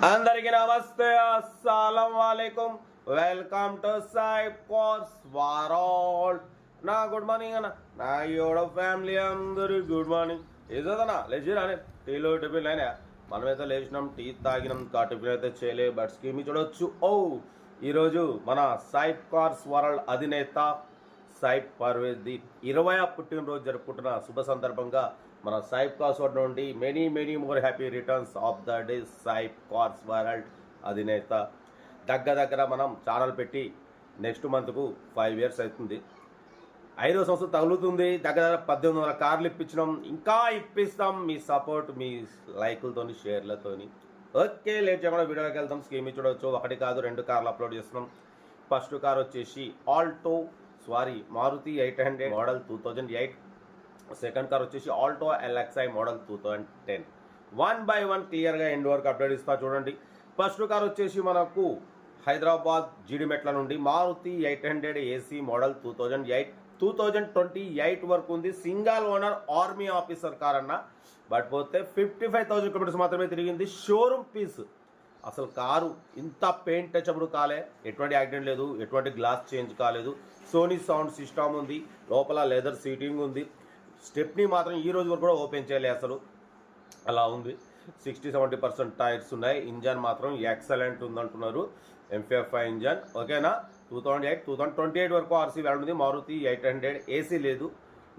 అందరికీ నమస్తే, అస్సలం వాలేకుం. Welcome to Saib cars world. నా గుడ్ మార్నింగ్ అన్న, నా యోడ ఫ్యామిలీ అందరూ గుడ్ మార్నింగ్. ఏదోదన్నా లేచిరా అని టీలో టిఫిన్ అయినా మనమైతే లేచినాం, టీ తాగినాం, టిఫిన్ అయితే చేయలే. బట్ స్కీమ్ చూడవచ్చు. ఈరోజు మన సాయిబ్ కార్స్ వరల్డ్ అధినేత సాయిబ్ పర్వేజ్ది 20వ పుట్టినరోజు జరుపుకుంటున్న శుభ సందర్భంగా మన సాయిబ్ కార్స్ వరల్డ్ నుండి many more happy returns of the day. Saib cars world అధినేత దగ్గర మనం ఛానల్ పెట్టి నెక్స్ట్ మంత్కు 5 years అవుతుంది. 5వ సంవత్సరం తగులుతుంది. దగ్గర 1800 కార్లు ఇప్పించినాం, ఇంకా ఇప్పిస్తాం. మీ సపోర్ట్, మీ లైకులతోని, షేర్లతోని. ఓకే, లేట్ చేయకుండా వీడియోకి వెళ్తాం. స్కీమ్ చూడవచ్చు. 1 కాదు 2 కార్లు అప్లోడ్ చేస్తున్నాం. ఫస్ట్ కార్ వచ్చేసి మారుతి 800 మోడల్ 2008. సెకండ్ కార్ వచ్చేసి ఆల్టో LXi మోడల్ 2010. 1 by 1 క్లియర్గా ఎండ్ వరకు అప్డేట్ ఇస్తా చూడండి. ఫస్ట్ కార్ వచ్చేసి మనకు హైదరాబాద్ జీడిమెట్ల నుండి మారుతి 800 AC మోడల్ 2008. 2028 వరకు ఉంది. Single owner army officer car అన్న. బట్ పోతే 55,000 కిలోమీటర్స్ మాత్రమే తిరిగింది. Showroom piece. అసలు కారు ఇంత పెయింట్ టచబుల్ కాలే, ఎటువంటి యాక్సిడెంట్ లేదు, ఎటువంటి గ్లాస్ చేంజ్ కాలేదు. సోనీ సౌండ్ సిస్టమ్ ఉంది, లోపల లెదర్ సీటింగ్ ఉంది. స్టెప్ని మాత్రం ఈ రోజు వరకు కూడా ఓపెన్ చేయలే, అసలు అలా ఉంది. 60-70% టైర్స్ ఉన్నాయి. ఇంజన్ మాత్రం ఎక్సలెంట్ ఉందంటున్నారు. MPFI engine. ఓకేనా. 2028 వరకు ఆర్సీ వ్యాల్యూ ఉంది. మారుతి 800 ఏసీ లేదు,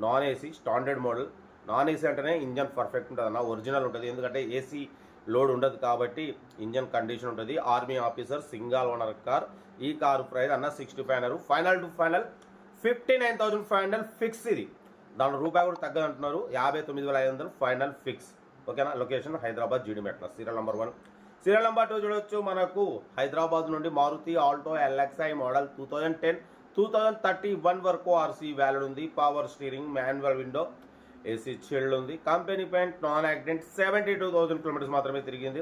non AC standard model. Non AC అంటేనే ఇంజన్ పర్ఫెక్ట్ ఉంటుంది అన్న, ఒరిజినల్ ఉంటుంది. ఎందుకంటే ఏసీ లోడ్ ఉండదు కాబట్టి ఇంజన్ కండిషన్ ఉంటుంది. Army officer single owner car. ఈ కారు ప్రైస్ అన్న 65. Final to final 59,500 fix. ఇది దాని రూపాయి కూడా తగ్గదంటున్నారు. 59,500 ఫైనల్ ఫిక్స్. ఓకేనా. Location Hyderabad Jeedimetla. Serial number 1. Serial number 2 చూడవచ్చు. మనకు హైదరాబాద్ నుండి మారుతి ఆల్టో LXi మోడల్ 2010. 2031 వరకు ఆర్సీ వ్యాలిడ్ ఉంది. Power steering, manual window, AC chilled ఉంది. Company paint, non accident. 72,000 kilometres మాత్రమే తిరిగింది.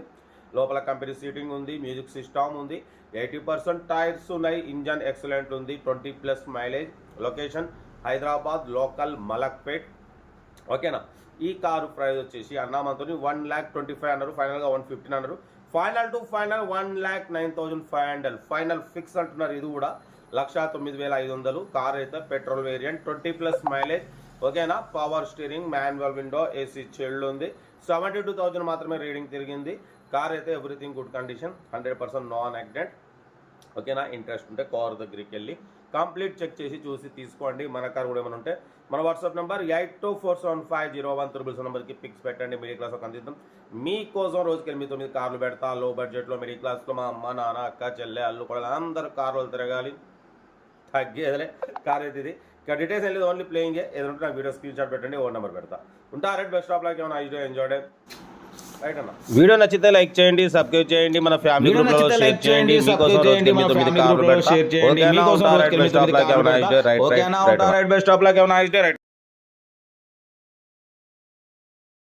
లోపల కంపెనీ సీటింగ్ ఉంది, మ్యూజిక్ సిస్టమ్ ఉంది. 80% టైర్స్ ఉన్నాయి. ఇంజన్ ఎక్సలెంట్ ఉంది. 20+ mileage. Location Hyderabad local Malakpet. ఓకేనా. ఈ కారు ప్రైస్ వచ్చేసి అన్నామంతో 1,25,000 అన్నారు. ఫైనల్గా 115 అన్నారు. Final to final 1,09,500 final fix అంటున్నారు. ఇది కూడా 1,09,500. కార్ అయితే పెట్రోల్ వేరియంట్, 20+ మైలేజ్. ఓకేనా. Power steering, manual window, AC chilled ఉంది. 72,000 మాత్రమే రీడింగ్ తిరిగింది. కార్ అయితే everything good condition, 100% non accident. ఓకేనా. ఇంట్రెస్ట్ ఉంటే కార్ దగ్గరికి వెళ్ళి కంప్లీట్ చెక్ చేసి చూసి తీసుకోండి. మన కార్ కూడా ఏమైనా ఉంటే మన వాట్సాప్ నెంబర్ 82475013 నెంబర్కి పిక్స్ పెట్టండి. మిడిల్ క్లాస్ ఒక అందిద్దాం మీకోసం. రోజుకి 8-9 కార్లు పెడతా. లో బడ్జెట్లో మిడిల్ క్లాస్లో మా అమ్మ, నాన్న, అక్క, చెల్లె, అల్లు కూడా అందరు కార్లు తిరగాలి. తగ్గేదలే కార్ అయితే ఇది. ఇక డీటెయిల్స్ వెళ్ళేది ఓన్లీ ప్లేయింగే. ఏదంటే నాకు వీడియో స్క్రీన్ షాట్ పెట్టండి, ఓ నెంబర్ పెడతా. ఉంటా. రెడ్ బెస్ట్ స్టాప్ లైక్ ఏమైనా ఐడియా ఎంజాయ్. వీడియో నచ్చితే లైక్ చేయండి, సబ్స్క్రైబ్ చేయండి, మన ఫ్యామిలీ గ్రూప్ లో షేర్ చేయండి. మీకోసం రోజుకి 8-9 కార్లు పెడతా. ఓకేనా. రైట్ బెస్ట్ స్టాప్ లైక్ ఏమైనా ఐడియా.